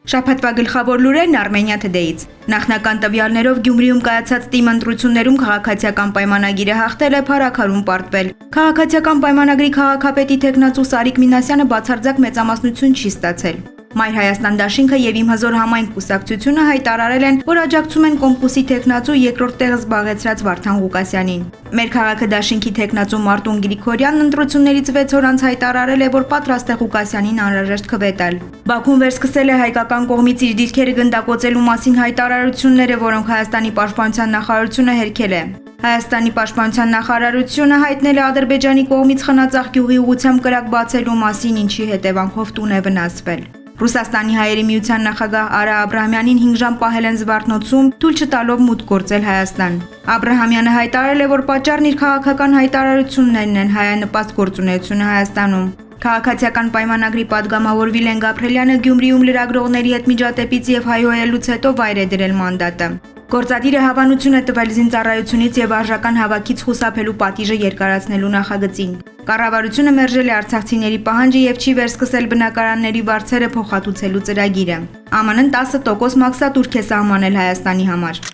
Շաբաթվա գլխավոր լուրերն Armenia Today-ից։ Նախնական տվյալներով Գյումրիում կայացած թիմ ընտրություններում քաղաքացիական պայմանագիրը հաղթել է փառաքարում պարտվել։ Քաղաքացիական պայմանագրի քաղաքապետի թեկնածու Սարիկ Մինասյանը բացարձակ մեծամասնություն չի ստացել։ Մայր Հայաստան դաշինքը եւ Իմ հզոր համայնք կուսակցությունը հայտարարել են, որ աջակցում են Կոմկուսի թեկնածու երկրորդ տեղը զբաղեցրած Վարդան Ղուկասյանին։ Մեր քաղաքը դաշինքի թեկնածու Մարտուն Գրիգորյանն ընտրություններից 6 օր անց հայտարարել է, որ պատրաստ է Ղուկասյանին անհրաժեշտ քվետալ։ Բաքուն վերսկսել է հայկական կողմից իր դիրքերը գնդակոծելու մասին հայտարարությունները, որոնք Հայաստանի պաշտպանության նախարարությունը հերքել է։ Հայաստանի պաշտպանության նախարարությունը հայտնել է Ադրբեջանի կողմից Խնածախ գյուղի ուղղությամբ կրակ բացելու մասին, ինչի հետևանքով տուն է վնասվել։ Ռուսաստանի հայերի միության նախագահ Արա Աբրահամյանին 5 ժամ պահել են Զվարթնոցում, թույլ չտալով մուտք գործել Հայաստան։ Աբրահամյանը հայտարարել է, որ պատճառն իր քաղաքական հայտարարություններն են հայանպաստ գործունեությունը Հայաստանում։ Քաղաքացիական պայմանագրի падգամավոր Վիլեն Գաբրելյանը Գյումրիում լրագրողների հետ միջադեպից եւ հայհոյելուց հետո վայր է դրել մանդատը։ Գործադիրը հավանություն է տվել զինծառայությունից եւ արժական հավաքից խուսափելու պատիժը երկարացնելու նախագծին։ Կառավարությունը մերժել է արցախցիների պահանջը եւ չի վերսկսել բնակարանների վարձերը փոխհատուցելու ծրագիրը։ ԱՄՆ-ն 10% մաքսատուրք է սահմանել Հայաստանի համար։